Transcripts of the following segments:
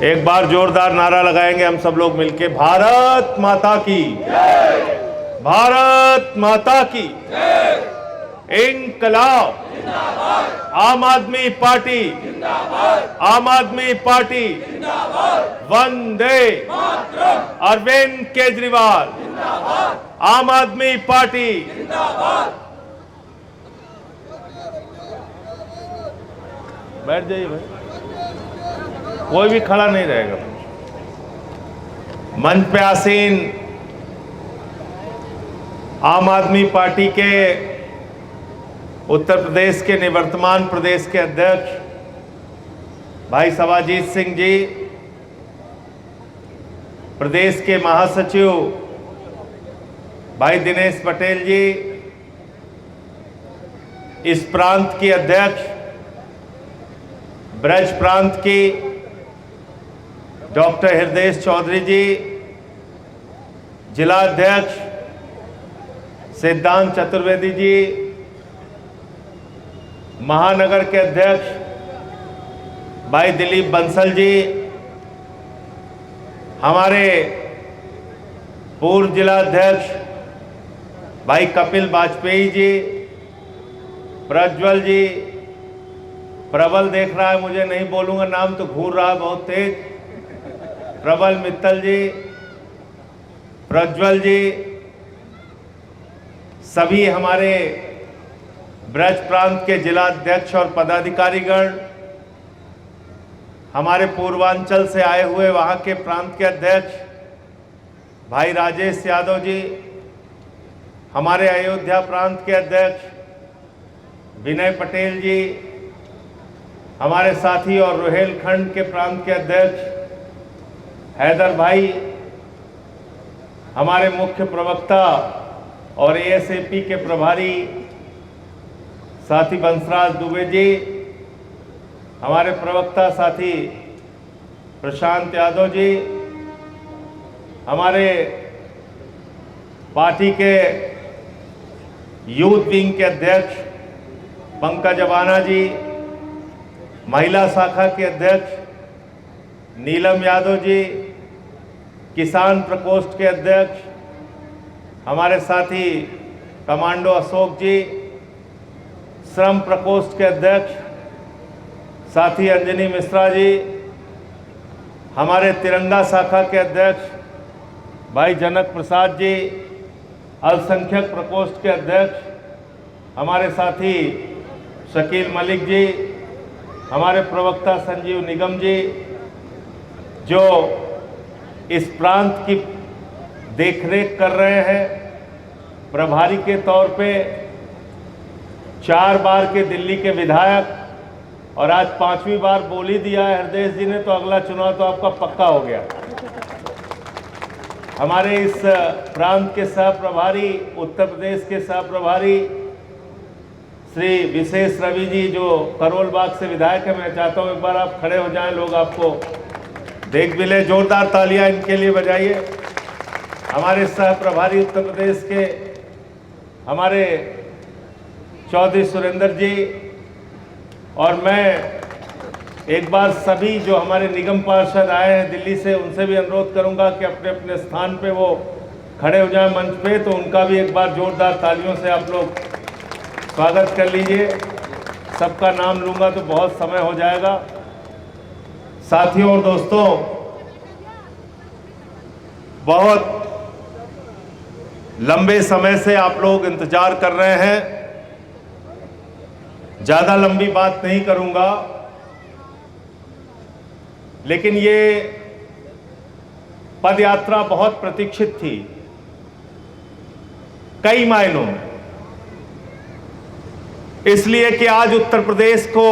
एक बार जोरदार नारा लगाएंगे हम सब लोग मिलके, भारत माता की जय, भारत माता की जय, इंकलाब जिंदाबाद, आम आदमी पार्टी जिंदाबाद, आम आदमी पार्टी जिंदाबाद, वंदे मातरम, अरविंद केजरीवाल जिंदाबाद, आम आदमी पार्टी जिंदाबाद। बैठ जाइए भाई, कोई भी खड़ा नहीं रहेगा। मंच पे आसीन आम आदमी पार्टी के उत्तर प्रदेश के निवर्तमान प्रदेश के अध्यक्ष भाई सवाजीत सिंह जी, प्रदेश के महासचिव भाई दिनेश पटेल जी, इस प्रांत की अध्यक्ष ब्रज प्रांत की डॉक्टर हृदयेश चौधरी जी, जिला अध्यक्ष सिद्धांत चतुर्वेदी जी, महानगर के अध्यक्ष भाई दिलीप बंसल जी, हमारे पूर्व जिला अध्यक्ष भाई कपिल वाजपेयी जी, प्रज्वल जी, प्रबल देख रहा है मुझे, नहीं बोलूंगा नाम तो घूर रहा है बहुत तेज, प्रबल मित्तल जी, प्रज्वल जी, सभी हमारे ब्रज प्रांत के जिला अध्यक्ष और पदाधिकारीगण, हमारे पूर्वांचल से आए हुए वहां के प्रांत के अध्यक्ष भाई राजेश यादव जी, हमारे अयोध्या प्रांत के अध्यक्ष विनय पटेल जी, हमारे साथी और रोहेलखंड के प्रांत के अध्यक्ष हैदर भाई, हमारे मुख्य प्रवक्ता और एएसएपी के प्रभारी साथी बंसराज दुबे जी, हमारे प्रवक्ता साथी प्रशांत यादव जी, हमारे पार्टी के यूथ विंग के अध्यक्ष पंकज अबाना जी, महिला शाखा के अध्यक्ष नीलम यादव जी, किसान प्रकोष्ठ के अध्यक्ष हमारे साथी कमांडो अशोक जी, श्रम प्रकोष्ठ के अध्यक्ष साथी अंजनी मिश्रा जी, हमारे तिरंगा शाखा के अध्यक्ष भाई जनक प्रसाद जी, अल्पसंख्यक प्रकोष्ठ के अध्यक्ष हमारे साथी शकील मलिक जी, हमारे प्रवक्ता संजीव निगम जी, जो इस प्रांत की देखरेख कर रहे हैं, प्रभारी के तौर पे 4 बार के दिल्ली के विधायक और आज 5वीं बार बोल ही दिया है हृदयेश जी ने, तो अगला चुनाव तो आपका पक्का हो गया। हमारे इस प्रांत के सह प्रभारी, उत्तर प्रदेश के सह प्रभारी श्री विशेष रवि जी, जो करोल बाग से विधायक है, मैं चाहता हूं एक बार आप खड़े हो जाएं, लोग आपको देख भी ले, जोरदार तालियां इनके लिए बजाइए। हमारे सह प्रभारी उत्तर प्रदेश के हमारे चौधरी सुरेंद्र जी, और मैं एक बार सभी जो हमारे निगम पार्षद आए हैं दिल्ली से, उनसे भी अनुरोध करूंगा कि अपने अपने स्थान पे वो खड़े हो जाएं मंच पे, तो उनका भी एक बार जोरदार तालियों से आप लोग स्वागत कर लीजिए। सबका नाम लूंगा तो बहुत समय हो जाएगा। साथियों और दोस्तों, बहुत लंबे समय से आप लोग इंतजार कर रहे हैं, ज्यादा लंबी बात नहीं करूंगा, लेकिन ये पदयात्रा बहुत प्रतीक्षित थी कई मायनों में, इसलिए कि आज उत्तर प्रदेश को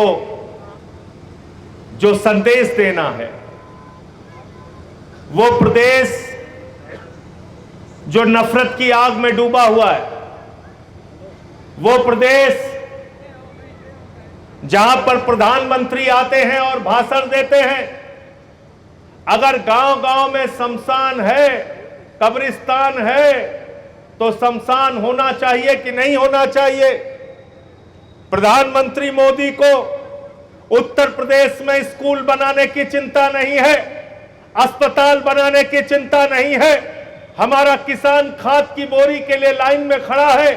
जो संदेश देना है, वो प्रदेश जो नफरत की आग में डूबा हुआ है, वो प्रदेश जहां पर प्रधानमंत्री आते हैं और भाषण देते हैं, अगर गांव-गांव में शमशान है, कब्रिस्तान है, तो शमशान होना चाहिए कि नहीं होना चाहिए? प्रधानमंत्री मोदी को उत्तर प्रदेश में स्कूल बनाने की चिंता नहीं है, अस्पताल बनाने की चिंता नहीं है, हमारा किसान खाद की बोरी के लिए लाइन में खड़ा है,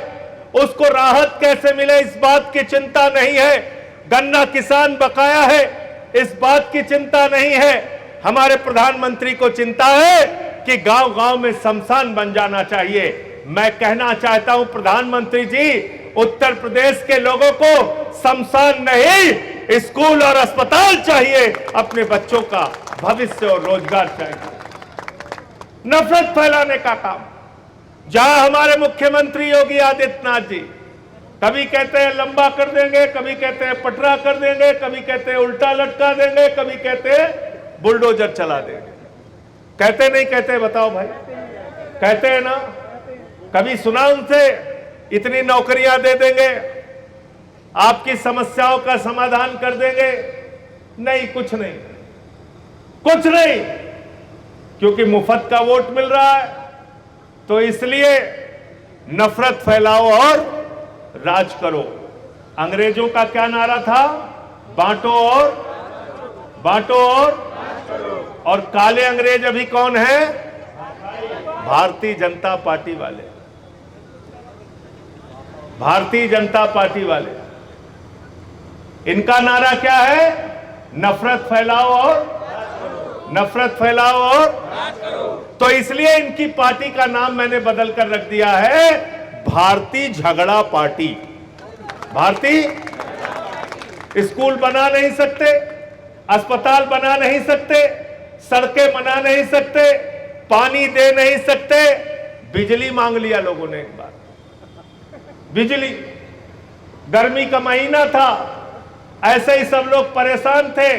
उसको राहत कैसे मिले इस बात की चिंता नहीं है, गन्ना किसान बकाया है इस बात की चिंता नहीं है, हमारे प्रधानमंत्री को चिंता है कि गांव-गांव में शमशान बन जाना चाहिए। मैं कहना चाहता हूं प्रधानमंत्री जी, उत्तर प्रदेश के लोगों को शमशान नहीं, स्कूल और अस्पताल चाहिए, अपने बच्चों का भविष्य और रोजगार चाहिए। नफरत फैलाने का काम, जहां हमारे मुख्यमंत्री योगी आदित्यनाथ जी कभी कहते हैं लंबा कर देंगे, कभी कहते हैं पटरा कर देंगे, कभी कहते हैं उल्टा लटका देंगे, कभी कहते हैं बुलडोजर चला देंगे। कहते नहीं कहते बताओ भाई, कहते हैं ना? कभी सुना उनसे इतनी नौकरियां दे देंगे, आपकी समस्याओं का समाधान कर देंगे? नहीं, कुछ नहीं, कुछ नहीं, क्योंकि मुफ्त का वोट मिल रहा है, तो इसलिए नफरत फैलाओ और राज करो। अंग्रेजों का क्या नारा था? बांटो और काले अंग्रेज अभी कौन है? भारतीय जनता पार्टी वाले, भारतीय जनता पार्टी वाले। इनका नारा क्या है? नफरत फैलाओ और तो इसलिए इनकी पार्टी का नाम मैंने बदल कर रख दिया है भारतीय झगड़ा पार्टी। भारतीय स्कूल बना नहीं सकते, अस्पताल बना नहीं सकते, सड़कें बना नहीं सकते, पानी दे नहीं सकते, बिजली मांग लिया लोगों ने एक बार। बिजली, गर्मी का महीना था, ऐसे ही सब लोग परेशान थे।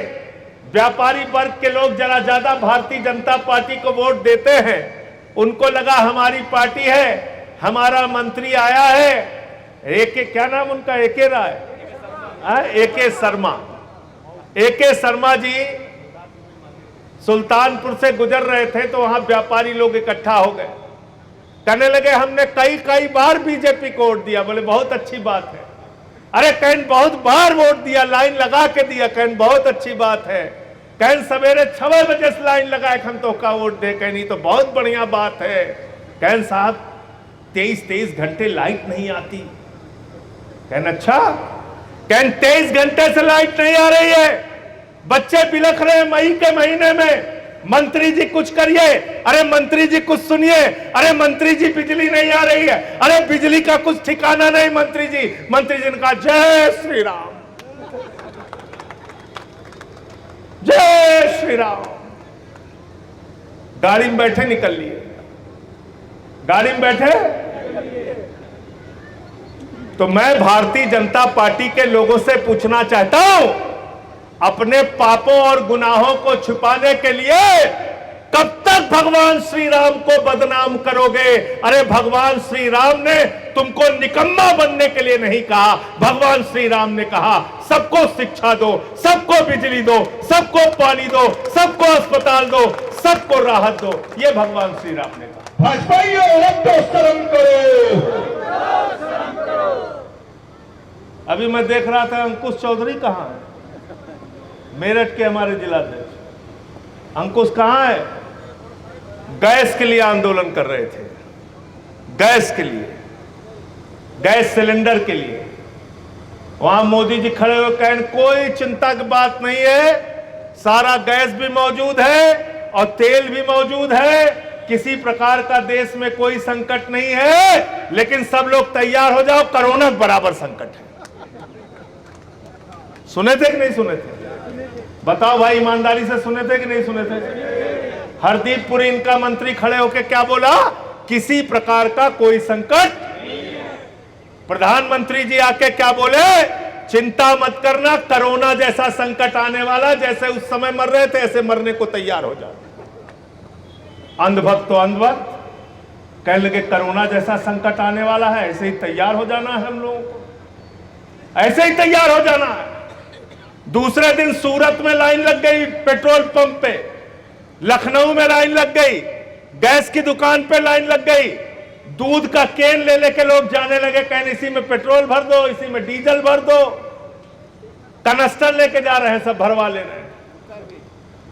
व्यापारी वर्ग के लोग जरा ज्यादा भारतीय जनता पार्टी को वोट देते हैं, उनको लगा हमारी पार्टी है, हमारा मंत्री आया है, क्या नाम उनका? एके राय, एके शर्मा। एके शर्मा जी सुल्तानपुर से गुजर रहे थे तो वहां व्यापारी लोग इकट्ठा हो गए, कहने लगे हमने कई बार बीजेपी को वोट दिया। बोले बहुत अच्छी बात है। अरे कहन बहुत बार वोट दिया, लाइन लगा के दिया। कहन बहुत अच्छी बात है। कहन सवेरे 6 बजे से लाइन लगाए हम तो का वोट दे। कहनी तो बहुत बढ़िया बात है। कहन साहब 23 घंटे लाइट नहीं आती। कहन अच्छा। कहन 23 घंटे से लाइट नहीं आ रही है, बच्चे बिलख रहे हैं मई के महीने में, मंत्री जी कुछ करिए। अरे मंत्री जी कुछ सुनिए। अरे मंत्री जी बिजली नहीं आ रही है। अरे बिजली का कुछ ठिकाना नहीं मंत्री जी। मंत्री जी ने कहा जय श्री राम, जय श्री राम। गाड़ी में बैठे निकल लिए, गाड़ी में बैठे। तो मैं भारतीय जनता पार्टी के लोगों से पूछना चाहता हूं, अपने पापों और गुनाहों को छुपाने के लिए कब तक भगवान श्री राम को बदनाम करोगे? अरे भगवान श्री राम ने तुमको निकम्मा बनने के लिए नहीं कहा। भगवान श्री राम ने कहा सबको शिक्षा दो, सबको बिजली दो, सबको पानी दो, सबको अस्पताल दो, सबको राहत दो। ये भगवान श्री राम ने कहा। भाजपाइयों अब तो शर्म करो। अभी मैं देख रहा था अंकुश चौधरी कहां है, मेरठ के हमारे जिलाध्यक्ष। अंकुश कहां है? गैस के लिए आंदोलन कर रहे थे, गैस के लिए, गैस सिलेंडर के लिए। वहां मोदी जी खड़े हो कहें कोई चिंता की बात नहीं है, सारा गैस भी मौजूद है और तेल भी मौजूद है, किसी प्रकार का देश में कोई संकट नहीं है, लेकिन सब लोग तैयार हो जाओ, कोरोना बराबर संकट है। सुने थे कि नहीं सुने थे? बताओ भाई, ईमानदारी से सुने थे कि नहीं सुने थे? हरदीप पुरी इनका मंत्री खड़े होकर क्या बोला? किसी प्रकार का कोई संकट नहीं है। प्रधानमंत्री जी आके क्या बोले? चिंता मत करना, कोरोना जैसा संकट आने वाला, जैसे उस समय मर रहे थे ऐसे मरने को तैयार हो जाओ। अंधभक्त तो अंधभक्त कहने लगे कोरोना जैसा संकट आने वाला है, ऐसे ही तैयार हो जाना है हम लोगों को, ऐसे ही तैयार हो जाना है। दूसरे दिन सूरत में लाइन लग गई पेट्रोल पंप पे, लखनऊ में लाइन लग गई, गैस की दुकान पे लाइन लग गई, दूध का केन ले लेके लोग जाने लगे, कहने इसी में पेट्रोल भर दो, इसी में डीजल भर दो, कनस्टर लेके जा रहे हैं, सब भरवा ले रहे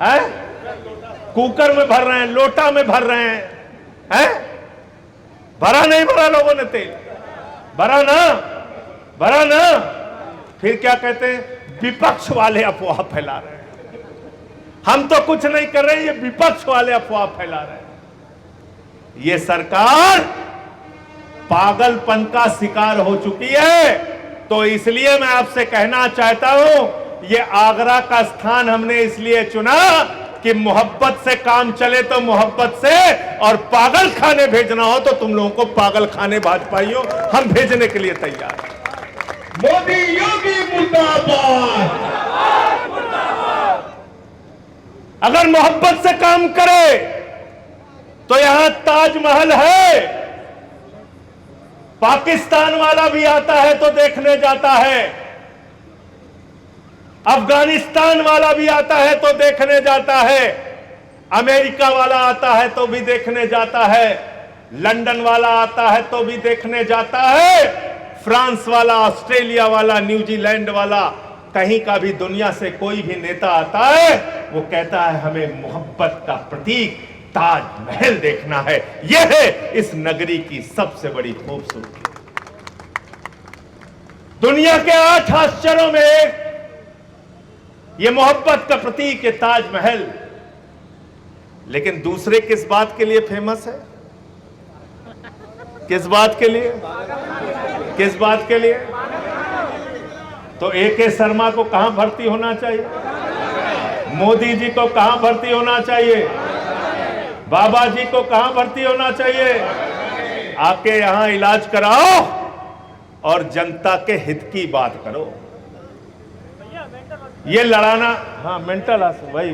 हैं। कुकर में भर रहे हैं, लोटा में भर रहे हैं। भरा नहीं भरा लोगों ने तेल? भरा ना, भरा ना। फिर क्या कहते हैं? विपक्ष वाले अफवाह फैला रहे हैं। हम तो कुछ नहीं कर रहे, ये विपक्ष वाले अफवाह फैला रहे हैं। ये सरकार पागलपन का शिकार हो चुकी है। तो इसलिए मैं आपसे कहना चाहता हूं, ये आगरा का स्थान हमने इसलिए चुना कि मोहब्बत से काम चले तो मोहब्बत से, और पागल खाने भेजना हो तो तुम लोगों को पागल खाने भाजपाइयों हम भेजने के लिए तैयार हैं। मोदी योगी मुर्दाबाद। अगर मोहब्बत से काम करे तो यहां ताजमहल है, पाकिस्तान वाला भी आता है तो देखने जाता है, अफगानिस्तान वाला भी आता है तो देखने जाता है, अमेरिका वाला आता है तो भी देखने जाता है, लंदन वाला आता है तो भी देखने जाता है, फ्रांस वाला, ऑस्ट्रेलिया वाला, न्यूजीलैंड वाला, कहीं का भी दुनिया से कोई भी नेता आता है, वो कहता है हमें मोहब्बत का प्रतीक ताजमहल देखना है। यह है इस नगरी की सबसे बड़ी खूबसूरती। दुनिया के 8 आश्चर्यों में एक ये मोहब्बत का प्रतीक है ताजमहल। लेकिन दूसरे किस बात के लिए फेमस है? किस बात के लिए? किस बात के लिए? तो ए.के. शर्मा को कहां भर्ती होना चाहिए? मोदी जी को कहां भर्ती होना चाहिए? बाबा जी को कहां भर्ती होना चाहिए? आके यहां इलाज कराओ और जनता के हित की बात करो। ये लड़ाना, हाँ मेंटल वही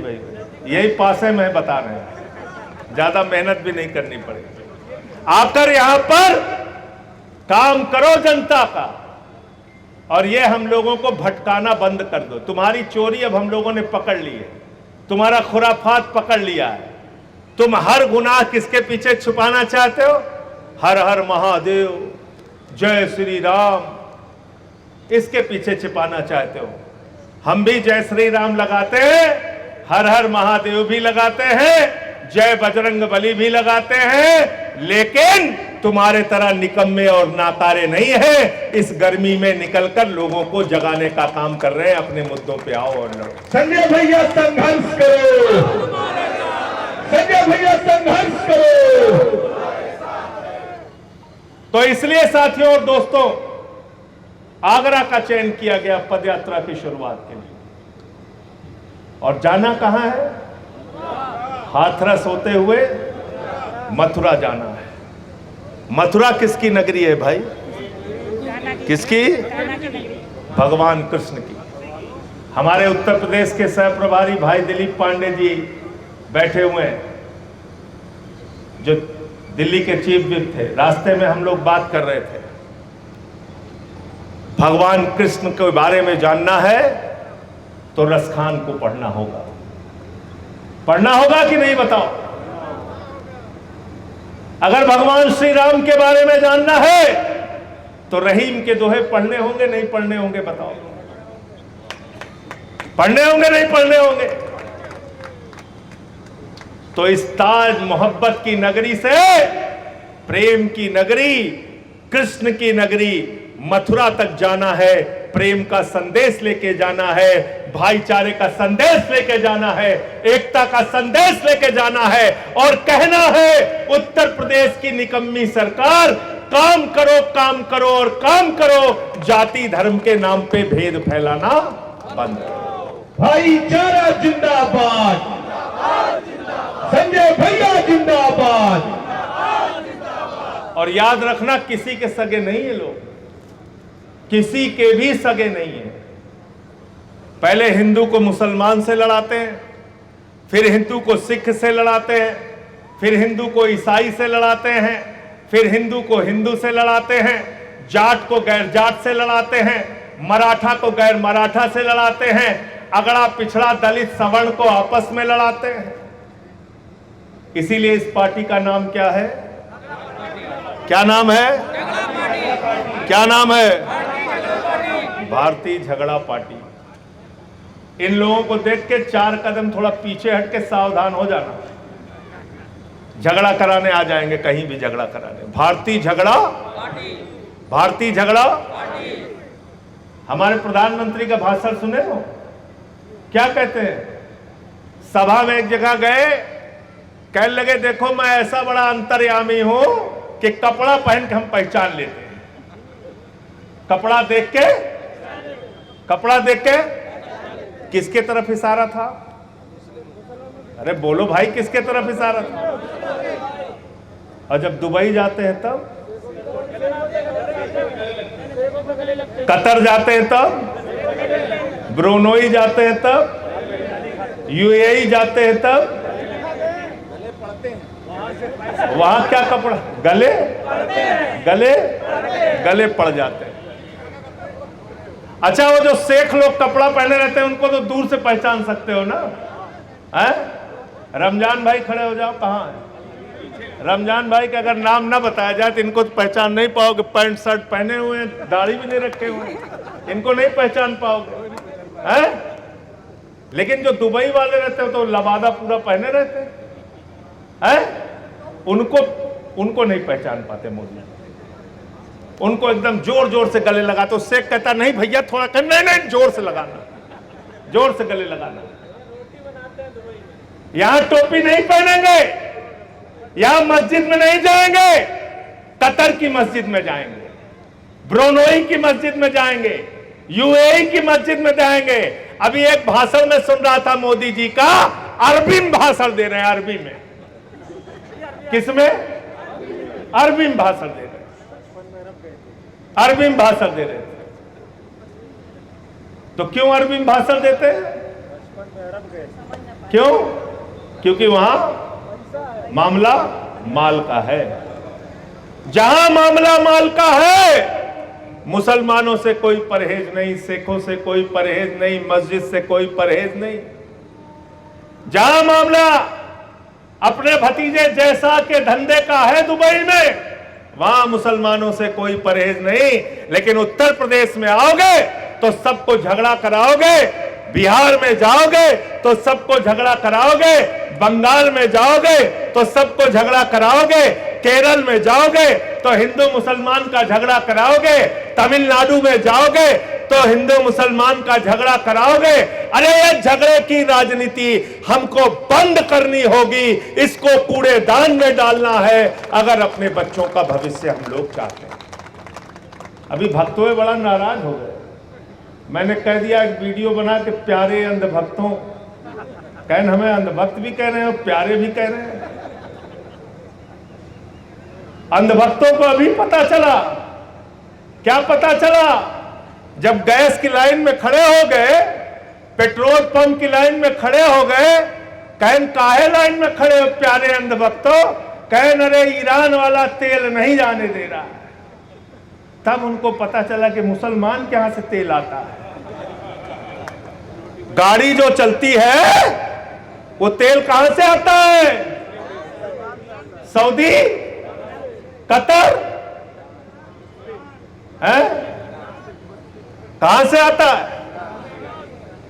यही पासे में बता रहे हैं, ज्यादा मेहनत भी नहीं करनी पड़ेगी। आकर यहां पर काम करो जनता का, और ये हम लोगों को भटकाना बंद कर दो। तुम्हारी चोरी अब हम लोगों ने पकड़ ली है, तुम्हारा खुराफात पकड़ लिया है। तुम हर गुनाह किसके पीछे छुपाना चाहते हो? हर हर महादेव, जय श्री राम, इसके पीछे छिपाना चाहते हो। हम भी जय श्री राम लगाते हैं, हर हर महादेव भी लगाते हैं, जय बजरंग बली भी लगाते हैं, लेकिन तुम्हारे तरह निकम्मे और नाकारे नहीं है। इस गर्मी में निकलकर लोगों को जगाने का काम कर रहे हैं। अपने मुद्दों पे आओ और लड़ो। संजय भैया संघर्ष करो, संजय भैया संघर्ष करो। तो इसलिए साथियों और दोस्तों, आगरा का चयन किया गया पदयात्रा की शुरुआत के लिए। और जाना कहां है? हाथरस होते हुए मथुरा जाना है। मथुरा किसकी नगरी है भाई? किसकी? भगवान कृष्ण की। हमारे उत्तर प्रदेश के सह प्रभारी भाई दिलीप पांडे जी बैठे हुए हैं, जो दिल्ली के चीफ विप थे। रास्ते में हम लोग बात कर रहे थे, भगवान कृष्ण के बारे में जानना है तो रसखान को पढ़ना होगा। पढ़ना होगा कि नहीं बताओ? अगर भगवान श्री राम के बारे में जानना है तो रहीम के दोहे पढ़ने होंगे, नहीं पढ़ने होंगे? बताओ, पढ़ने होंगे, नहीं पढ़ने होंगे? तो इस ताज मोहब्बत की नगरी से प्रेम की नगरी, कृष्ण की नगरी मथुरा तक जाना है। प्रेम का संदेश लेके जाना है, भाईचारे का संदेश लेके जाना है, एकता का संदेश लेके जाना है, और कहना है उत्तर प्रदेश की निकम्मी सरकार, काम करो, काम करो और काम करो, जाति धर्म के नाम पे भेद फैलाना बंद करो। भाईचारा जिंदाबाद, संजय भैया जिंदाबाद। और याद रखना, किसी के सगे नहीं है लोग, किसी के भी सगे नहीं है। पहले हिंदू को मुसलमान से लड़ाते हैं, फिर हिंदू को सिख से लड़ाते हैं, फिर हिंदू को ईसाई से लड़ाते हैं, फिर हिंदू को हिंदू से लड़ाते हैं, जाट को गैर जाट से लड़ाते हैं, मराठा को गैर मराठा से लड़ाते हैं, अगड़ा पिछड़ा दलित सवर्ण को आपस में लड़ाते हैं। इसीलिए इस पार्टी का नाम क्या है? क्या नाम है? क्या नाम है? भारतीय झगड़ा पार्टी। इन लोगों को देख के 4 कदम थोड़ा पीछे हट के सावधान हो जाना। झगड़ा कराने आ जाएंगे, कहीं भी झगड़ा कराने। भारतीय झगड़ा। हमारे प्रधानमंत्री का भाषण सुने हो, क्या कहते हैं? सभा में एक जगह गए, कहने लगे देखो मैं ऐसा बड़ा अंतर्यामी हूं कि कपड़ा पहन के हम पहचान लेते हैं। कपड़ा देख के किसके तरफ इशारा था? अरे बोलो भाई, किसके तरफ इशारा था? और जब दुबई जाते हैं तब, कतर जाते हैं तब, ब्रुनेई जाते हैं तब, यूएई जाते हैं तब, वहां क्या कपड़ा? गले पड़ जाते हैं। अच्छा, वो जो शेख लोग कपड़ा पहने रहते हैं उनको तो दूर से पहचान सकते हो ना? है रमजान भाई, खड़े हो जाओ। कहाँ है रमजान भाई? का अगर नाम ना बताया जाए तो इनको तो पहचान नहीं पाओगे। पैंट शर्ट पहने हुए हैं, दाढ़ी भी नहीं रखे हुए, इनको नहीं पहचान पाओगे। है लेकिन जो दुबई वाले रहते हो तो लबादा पूरा पहने रहते हैं, उनको नहीं पहचान पाते मोदी। उनको एकदम जोर जोर से गले लगा। तो शेख कहता नहीं भैया थोड़ा कर, नहीं जोर से लगाना, जोर से गले लगाना। यहां टोपी नहीं पहनेंगे, यहां मस्जिद में नहीं जाएंगे, कतर की मस्जिद में जाएंगे, ब्रुनेई की मस्जिद में जाएंगे, यूएई की मस्जिद में जाएंगे। अभी एक भाषण में सुन रहा था मोदी जी का, अरबी में भाषण दे रहे हैं। अरबी में, किसमें? अरबी में भाषण दे रहे हैं। अरबी में भाषण दे रहे थे। तो क्यों अरबी में भाषण देते हैं? क्यों? क्योंकि वहां मामला माल का है। जहां मामला माल का है, मुसलमानों से कोई परहेज नहीं, सिखों से कोई परहेज नहीं, मस्जिद से कोई परहेज नहीं। जहां मामला अपने भतीजे जैसा के धंधे का है दुबई में, वहां मुसलमानों से कोई परहेज नहीं। लेकिन उत्तर प्रदेश में आओगे तो सबको झगड़ा कराओगे, बिहार में जाओगे तो सबको झगड़ा कराओगे, बंगाल में जाओगे तो सबको झगड़ा कराओगे, केरल में जाओगे तो हिंदू मुसलमान का झगड़ा कराओगे, तमिलनाडु में जाओगे तो हिंदू मुसलमान का झगड़ा कराओगे। अरे ये झगड़े की राजनीति हमको बंद करनी होगी, इसको कूड़ेदान में डालना है अगर अपने बच्चों का भविष्य हम लोग चाहते हैं। अभी भक्तों बड़ा नाराज हो गए। मैंने कह दिया, एक वीडियो बना के प्यारे अंधभक्तों, कहन हमें अंधभक्त भी कह रहे हैं और प्यारे भी कह रहे हैं। अंधभक्तों को अभी पता चला। क्या पता चला? जब गैस की लाइन में खड़े हो गए, पेट्रोल पंप की लाइन में खड़े हो गए, कहन काहे लाइन में खड़े हो प्यारे अंधभक्तों? कहन अरे ईरान वाला तेल नहीं जाने दे रहा है। तब उनको पता चला कि मुसलमान के यहां से तेल आता है। गाड़ी जो चलती है वो तेल कहां से आता है? सऊदी, कतर है, कहां से आता है?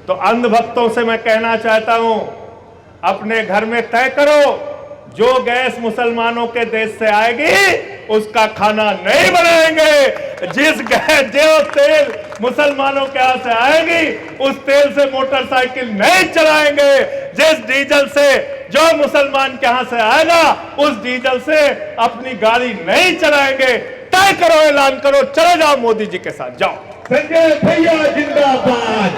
तो अंधभक्तों से मैं कहना चाहता हूं, अपने घर में तय करो, जो गैस मुसलमानों के देश से आएगी उसका खाना नहीं बनाएंगे। जो तेल मुसलमानों के यहां से आएगी उस तेल से मोटरसाइकिल नहीं चलाएंगे। जिस डीजल से जो मुसलमान के यहां से आएगा उस डीजल से अपनी गाड़ी नहीं चलाएंगे। तय करो, ऐलान करो, चले जाओ मोदी जी के साथ, जाओ। संजय भैया जिंदाबाद,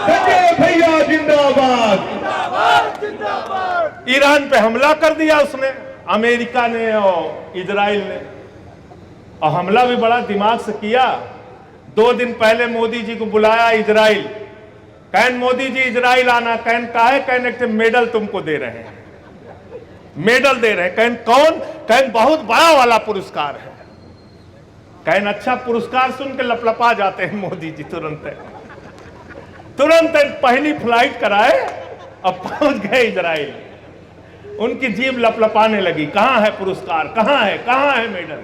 संजय भैया जिंदाबाद। ईरान पे हमला कर दिया उसने, अमेरिका ने और इजराइल ने, और हमला भी बड़ा दिमाग से किया। 2 दिन पहले मोदी जी को बुलाया इजराइल, कहन मोदी जी इजराइल आना, कहन काहे? कहने के मेडल तुमको दे रहे हैं, मेडल दे रहे हैं। कहन कौन? कहन बहुत बड़ा वाला पुरस्कार है। कहन अच्छा, पुरस्कार सुन के लपलपा जाते हैं मोदी जी। तुरंत पहली फ्लाइट कराए और पहुंच गए इजराइल। उनकी जीभ लपलपाने लगी, कहां है पुरस्कार, कहां है मेडल?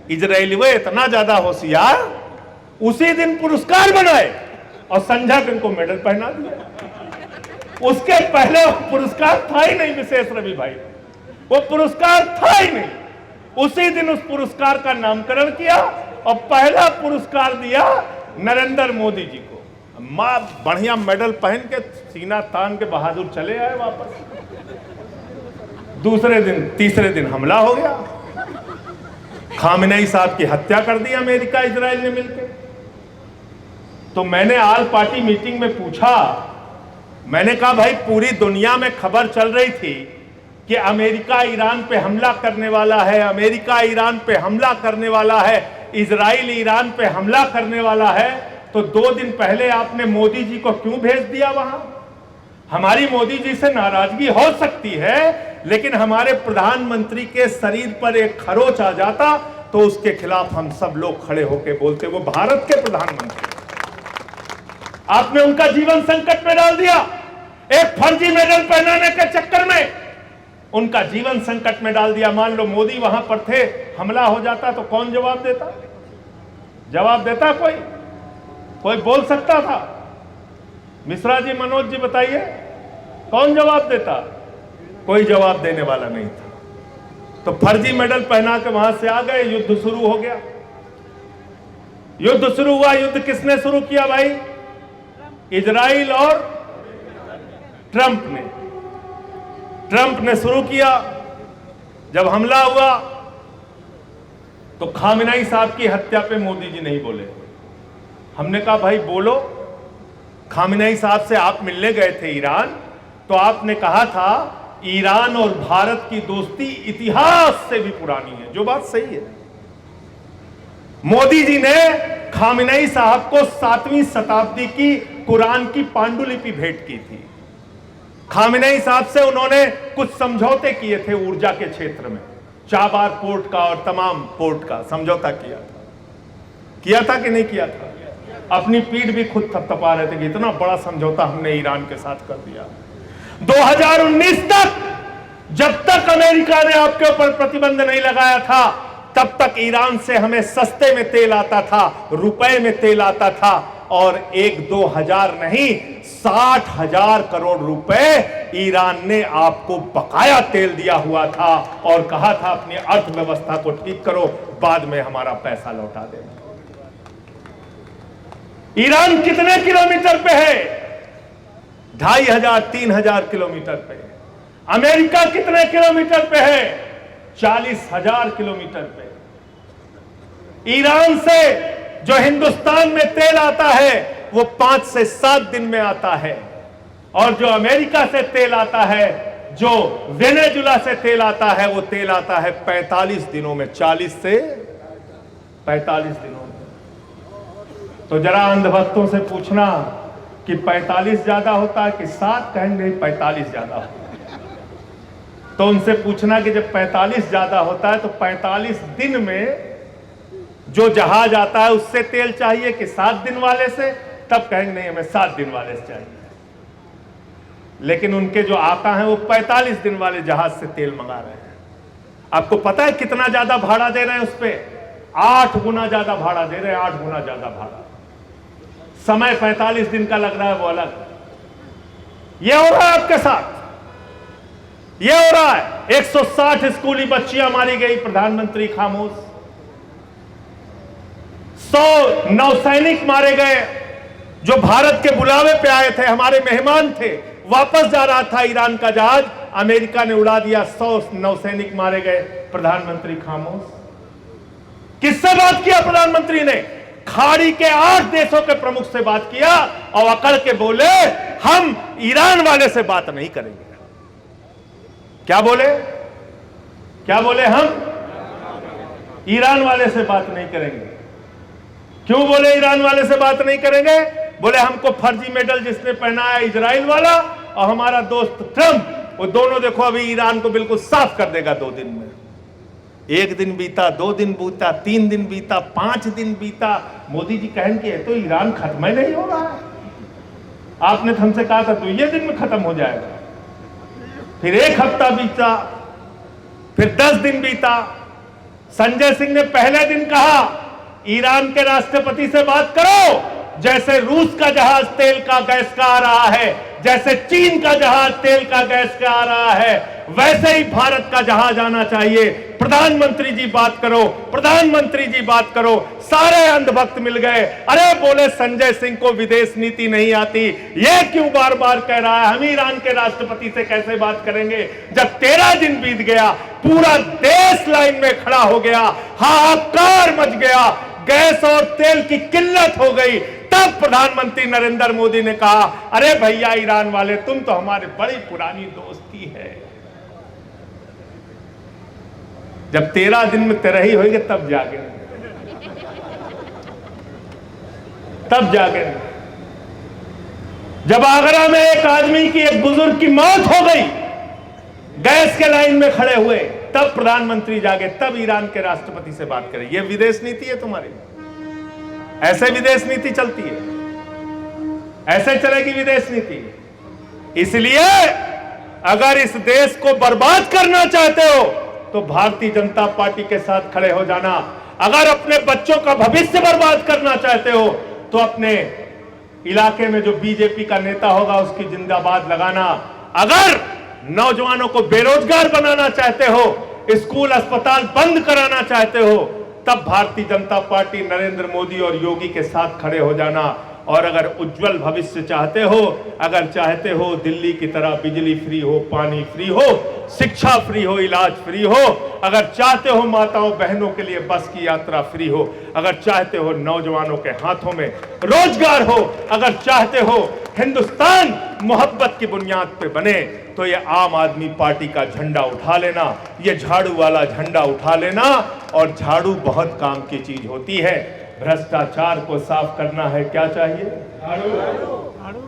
इजरायली वो इतना ज्यादा होशियार, उसी दिन पुरस्कार बनाए और संजय इनको मेडल पहना दिया। उसके पहले वो पुरस्कार था ही नहीं विशेष रवि भाई, वो पुरस्कार था ही नहीं। उसी दिन उस पुरस्कार का नामकरण किया और पहला पुरस्कार दिया नरेंद्र मोदी जी को। मां बढ़िया मेडल पहन के सीना तान के बहादुर चले आए वापस। दूसरे दिन तीसरे दिन हमला हो गया, खामेनेई साहब की हत्या कर दी अमेरिका इजराइल ने मिलकर। तो मैंने ऑल पार्टी मीटिंग में पूछा, मैंने कहा भाई पूरी दुनिया में खबर चल रही थी कि अमेरिका ईरान पे हमला करने वाला है, अमेरिका ईरान पे हमला करने वाला है, इजराइल ईरान पे हमला करने वाला है, तो 2 दिन पहले आपने मोदी जी को क्यों भेज दिया वहां? हमारी मोदी जी से नाराजगी हो सकती है, लेकिन हमारे प्रधानमंत्री के शरीर पर एक खरोच आ जाता तो उसके खिलाफ हम सब लोग खड़े होकर बोलते। वो भारत के प्रधानमंत्री, आपने उनका जीवन संकट में डाल दिया। एक फर्जी मेडल पहनाने के चक्कर में उनका जीवन संकट में डाल दिया। मान लो मोदी वहां पर थे, हमला हो जाता तो कौन जवाब देता? जवाब देता कोई बोल सकता था? मिश्रा जी, मनोज जी बताइए, कौन जवाब देता? कोई जवाब देने वाला नहीं था। तो फर्जी मेडल पहना के वहां से आ गए, युद्ध शुरू हो गया। युद्ध शुरू हुआ। युद्ध किसने शुरू किया भाई? इजराइल और ट्रंप ने शुरू किया। जब हमला हुआ तो खामेनेई साहब की हत्या पे मोदी जी नहीं बोले। हमने कहा भाई बोलो। खामेनेई साहब से आप मिलने गए थे ईरान, तो आपने कहा था ईरान और भारत की दोस्ती इतिहास से भी पुरानी है, जो बात सही है। मोदी जी ने खामेनेई साहब को 7वीं शताब्दी की कुरान की पांडुलिपि भेंट की थी। खामेनेई साहब से उन्होंने कुछ समझौते किए थे ऊर्जा के क्षेत्र में, चाबार पोर्ट का और तमाम पोर्ट का समझौता किया था कि नहीं किया था? अपनी पीठ भी खुद थपथपा रहे थे कि इतना बड़ा समझौता हमने ईरान के साथ कर दिया। 2019 तक, जब तक अमेरिका ने आपके ऊपर प्रतिबंध नहीं लगाया था, तब तक ईरान से हमें सस्ते में तेल आता था, रुपए में तेल आता था, और 1-2 हजार नहीं 60,000 करोड़ रुपए ईरान ने आपको बकाया तेल दिया हुआ था और कहा था अपनी अर्थव्यवस्था को ठीक करो, बाद में हमारा पैसा लौटा देना। ईरान कितने किलोमीटर पे है? 2,500-3,000 किलोमीटर पे। अमेरिका कितने किलोमीटर पे है? 40,000 किलोमीटर पे। ईरान से जो हिंदुस्तान में तेल आता है वो 5 से 7 दिन में आता है, और जो अमेरिका से तेल आता है, जो वेनेजुला से तेल आता है, वो तेल आता है 45 दिनों में, 40 से 45 दिनों में। तो जरा अंधभक्तों से पूछना कि 45 ज्यादा होता है कि 7? कहेंगे नहीं, 45 ज्यादा होता है। तो उनसे पूछना कि जब 45 ज्यादा होता है तो 45 दिन में जो जहाज आता है उससे तेल चाहिए कि 7 दिन वाले से? तब कहेंगे नहीं, हमें 7 दिन वाले से चाहिए। लेकिन उनके जो आता है वो 45 दिन वाले जहाज से तेल मंगा रहे हैं। आपको पता है कितना ज्यादा भाड़ा दे रहे हैं उस पे? 8 गुना ज्यादा भाड़ा दे रहे हैं, 8 गुना ज्यादा भाड़ा। समय 45 दिन का लग रहा है, वो अलग। ये हो रहा है आपके साथ, ये हो रहा है। 160 स्कूली बच्चियां मारी गई, प्रधानमंत्री खामोश। 100 नौसैनिक मारे गए जो भारत के बुलावे पे आए थे, हमारे मेहमान थे। वापस जा रहा था ईरान का जहाज, अमेरिका ने उड़ा दिया, 100 नौसैनिक मारे गए, प्रधानमंत्री खामोश। किससे बात किया प्रधानमंत्री ने? खाड़ी के 8 देशों के प्रमुख से बात किया और अकड़ के बोले हम ईरान वाले से बात नहीं करेंगे। क्या बोले? क्या बोले? हम ईरान वाले से बात नहीं करेंगे। क्यों बोले ईरान वाले से बात नहीं करेंगे? बोले हमको फर्जी मेडल जिसने पहनाया इजराइल वाला और हमारा दोस्त ट्रंप, वो दोनों देखो अभी ईरान को बिल्कुल साफ कर देगा 2 दिन में। 1 दिन बीता, 2 दिन बीता, 3 दिन बीता, 5 दिन बीता। मोदी जी कहेंगे तो ईरान खत्म ही नहीं हो रहा है। आपने तो हमसे कहा था तो ये दिन में खत्म हो जाएगा। फिर 1 हफ्ता बीता, फिर 10 दिन बीता। संजय सिंह ने पहले दिन कहा ईरान के राष्ट्रपति से बात करो, जैसे रूस का जहाज तेल का गैस का आ रहा है, जैसे चीन का जहाज तेल का गैस का आ रहा है, वैसे ही भारत का जहाज आना चाहिए। प्रधानमंत्री जी बात करो, प्रधानमंत्री जी बात करो। सारे अंधभक्त मिल गए, अरे बोले संजय सिंह को विदेश नीति नहीं आती, ये क्यों बार बार कह रहा है? हम ईरान के राष्ट्रपति से कैसे बात करेंगे? जब 13 दिन बीत गया, पूरा देश लाइन में खड़ा हो गया, हाहाकार मच गया, गैस और तेल की किल्लत हो गई, तब प्रधानमंत्री नरेंद्र मोदी ने कहा, अरे भैया ईरान वाले, तुम तो हमारे बड़ी पुरानी दोस्ती है। जब 13 दिन में तिरही होगी तब जागे, तब जागे। जब आगरा में एक आदमी की, एक बुजुर्ग की मौत हो गई गैस के लाइन में खड़े हुए, तब प्रधानमंत्री जागे, तब ईरान के राष्ट्रपति से बात करें। यह विदेश नीति है तुम्हारी? ऐसे विदेश नीति चलती है? ऐसे चलेगी विदेश नीति? इसलिए अगर इस देश को बर्बाद करना चाहते हो तो भारतीय जनता पार्टी के साथ खड़े हो जाना। अगर अपने बच्चों का भविष्य बर्बाद करना चाहते हो तो अपने इलाके में जो बीजेपी का नेता होगा उसकी जिंदाबाद लगाना। अगर नौजवानों को बेरोजगार बनाना चाहते हो, स्कूल अस्पताल बंद कराना चाहते हो, तब भारतीय जनता पार्टी नरेंद्र मोदी और योगी के साथ खड़े हो जाना। और अगर उज्जवल भविष्य चाहते हो, अगर चाहते हो दिल्ली की तरह बिजली फ्री हो, पानी फ्री हो, शिक्षा फ्री हो, इलाज फ्री हो, अगर चाहते हो माताओं बहनों के लिए बस की यात्रा फ्री हो, अगर चाहते हो नौजवानों के हाथों में रोजगार हो, अगर चाहते हो हिंदुस्तान मोहब्बत की बुनियाद पे बने, तो ये आम आदमी पार्टी का झंडा उठा लेना, ये झाड़ू वाला झंडा उठा लेना। और झाड़ू बहुत काम की चीज होती है। भ्रष्टाचार को साफ करना है, क्या चाहिए? झाड़ू।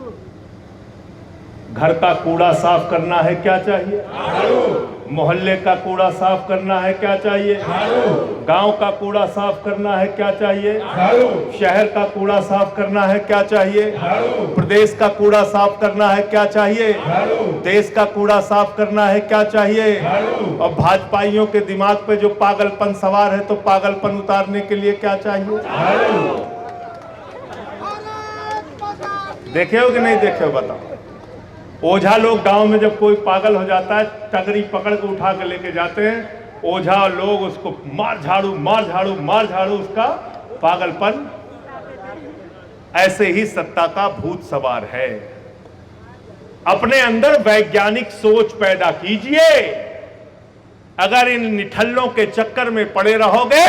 घर का कूड़ा साफ करना है, क्या चाहिए? झाड़ू। मोहल्ले का कूड़ा साफ करना है, क्या चाहिए? झाड़ू। गांव का कूड़ा साफ करना है, क्या चाहिए? झाड़ू। शहर का कूड़ा साफ करना है, क्या चाहिए? झाड़ू। प्रदेश का कूड़ा साफ करना है, क्या चाहिए? झाड़ू। देश का कूड़ा साफ करना है, क्या चाहिए? झाड़ू। और भाजपाइयों के दिमाग पे जो पागलपन सवार है, तो पागलपन उतारने के लिए क्या चाहिए? झाड़ू। देखे हो कि नहीं देखे हो? बताओ। ओझा लोग गांव में जब कोई पागल हो जाता है, टगरी पकड़ के उठा के लेके जाते हैं, ओझा लोग उसको मार झाड़ू, मार झाड़ू, मार झाड़ू, उसका पागलपन। ऐसे ही सत्ता का भूत सवार है। अपने अंदर वैज्ञानिक सोच पैदा कीजिए। अगर इन निठल्लों के चक्कर में पड़े रहोगे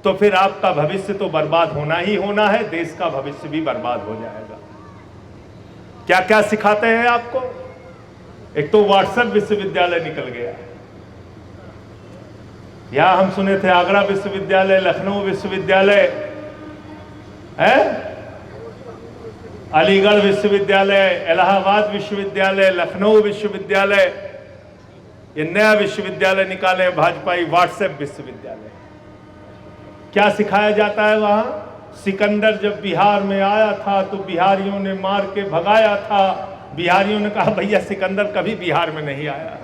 तो फिर आपका भविष्य तो बर्बाद होना ही होना है, देश का भविष्य भी बर्बाद हो जाएगा। क्या क्या सिखाते हैं आपको? एक तो व्हाट्सएप विश्वविद्यालय निकल गया। यहां हम सुने थे आगरा विश्वविद्यालय, लखनऊ विश्वविद्यालय है, अलीगढ़ विश्वविद्यालय, इलाहाबाद विश्वविद्यालय, लखनऊ विश्वविद्यालय, ये नया विश्वविद्यालय निकाले भाजपाई, व्हाट्सएप विश्वविद्यालय। क्या सिखाया जाता है वहां? सिकंदर जब बिहार में आया था तो बिहारियों ने मार के भगाया था। बिहारियों ने कहा भैया सिकंदर कभी बिहार में नहीं आया।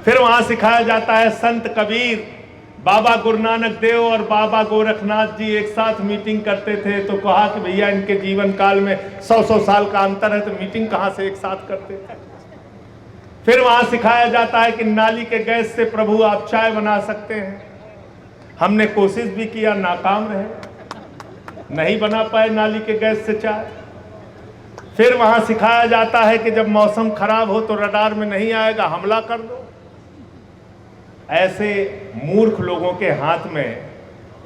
फिर वहां सिखाया जाता है संत कबीर, बाबा गुरु नानक देव और बाबा गोरखनाथ जी एक साथ मीटिंग करते थे, तो कहा कि भैया इनके जीवन काल में 100-100 साल का अंतर है, तो मीटिंग कहां से एक साथ करते थे। फिर वहां सिखाया जाता है कि नाली के गैस से प्रभु आप चाय बना सकते हैं। हमने कोशिश भी किया, नाकाम रहे, नहीं बना पाए नाली के गैस से चाय। फिर वहां सिखाया जाता है कि जब मौसम खराब हो तो रडार में नहीं आएगा, हमला कर दो। ऐसे मूर्ख लोगों के हाथ में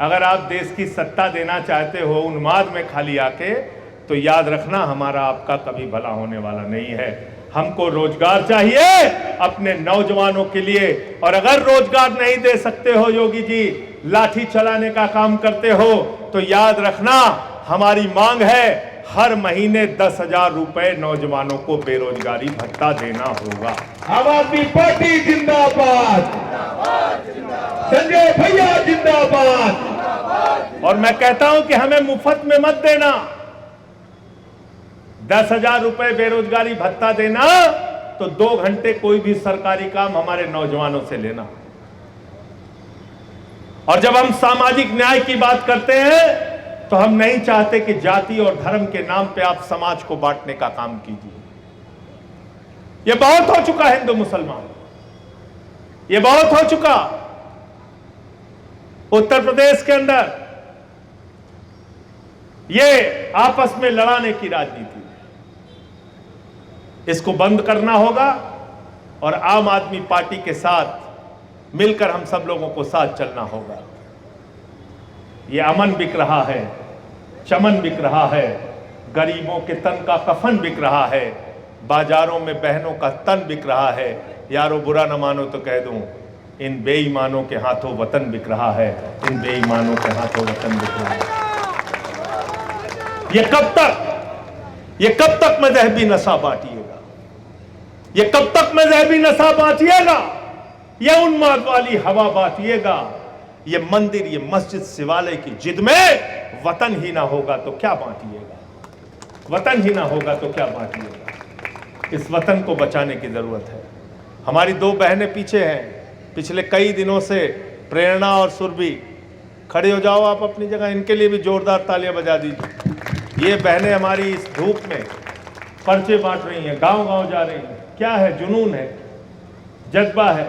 अगर आप देश की सत्ता देना चाहते हो उन्माद में खाली आके, तो याद रखना हमारा आपका कभी भला होने वाला नहीं है। हमको रोजगार चाहिए अपने नौजवानों के लिए, और अगर रोजगार नहीं दे सकते हो योगी जी, लाठी चलाने का काम करते हो, तो याद रखना हमारी मांग है हर महीने 10,000 रुपए नौजवानों को बेरोजगारी भत्ता देना होगा। आम आदमी पार्टी जिंदाबाद, संजय भैया जिंदाबाद। और मैं कहता हूं कि हमें मुफ्त में मत देना। 10,000 रुपए बेरोजगारी भत्ता देना तो 2 घंटे कोई भी सरकारी काम हमारे नौजवानों से लेना। और जब हम सामाजिक न्याय की बात करते हैं तो हम नहीं चाहते कि जाति और धर्म के नाम पे आप समाज को बांटने का काम कीजिए। ये बहुत हो चुका हिंदू मुसलमान, ये बहुत हो चुका। उत्तर प्रदेश के अंदर ये आपस में लड़ाने की राजनीति, इसको बंद करना होगा और आम आदमी पार्टी के साथ मिलकर हम सब लोगों को साथ चलना होगा। ये अमन बिक रहा है, चमन बिक रहा है, गरीबों के तन का कफन बिक रहा है, बाजारों में बहनों का तन बिक रहा है। यारो बुरा न मानो तो कह दूं, इन बेईमानों के हाथों वतन बिक रहा है, इन बेईमानों के हाथों वतन बिक रहा है। ये कब तक मजहबी नशा बांटिएगा? ये कब तक मजहबी नशा बांटिएगा? ये उन्माद वाली हवा बांटिएगा? ये मंदिर, ये मस्जिद, शिवालय की जिद में वतन ही ना होगा तो क्या बांटिएगा? वतन ही ना होगा तो क्या बांटिएगा? इस वतन को बचाने की जरूरत है। हमारी दो बहनें पीछे हैं, पिछले कई दिनों से, प्रेरणा और सुरभि। खड़े हो जाओ आप अपनी जगह, इनके लिए भी जोरदार तालियां बजा दीजिए। ये बहनें हमारी इस धूप में पर्चे बांट रही हैं, गांव-गांव जा रही हैं। क्या है? जुनून है, जज्बा है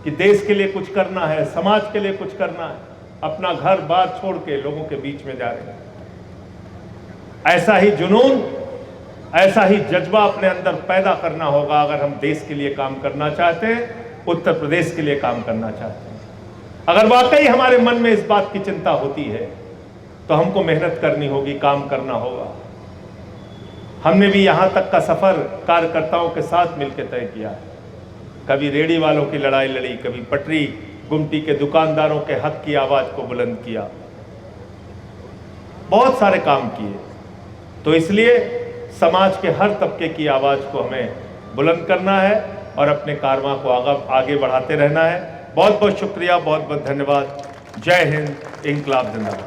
कि देश के लिए कुछ करना है, समाज के लिए कुछ करना है। अपना घर बार छोड़ के लोगों के बीच में जा रहे हैं। ऐसा ही जुनून, ऐसा ही जज्बा अपने अंदर पैदा करना होगा अगर हम देश के लिए काम करना चाहते हैं, उत्तर प्रदेश के लिए काम करना चाहते हैं। अगर वाकई हमारे मन में इस बात की चिंता होती है तो हमको मेहनत करनी होगी, काम करना होगा। हमने भी यहाँ तक का सफर कार्यकर्ताओं के साथ मिलकर तय किया है। कभी रेहड़ी वालों की लड़ाई लड़ी, कभी पटरी गुमटी के दुकानदारों के हक की आवाज को बुलंद किया, बहुत सारे काम किए। तो इसलिए समाज के हर तबके की आवाज को हमें बुलंद करना है और अपने कारवां को आगे बढ़ाते रहना है। बहुत बहुत शुक्रिया, बहुत बहुत धन्यवाद। जय हिंद, इंकलाब जिंदाबाद।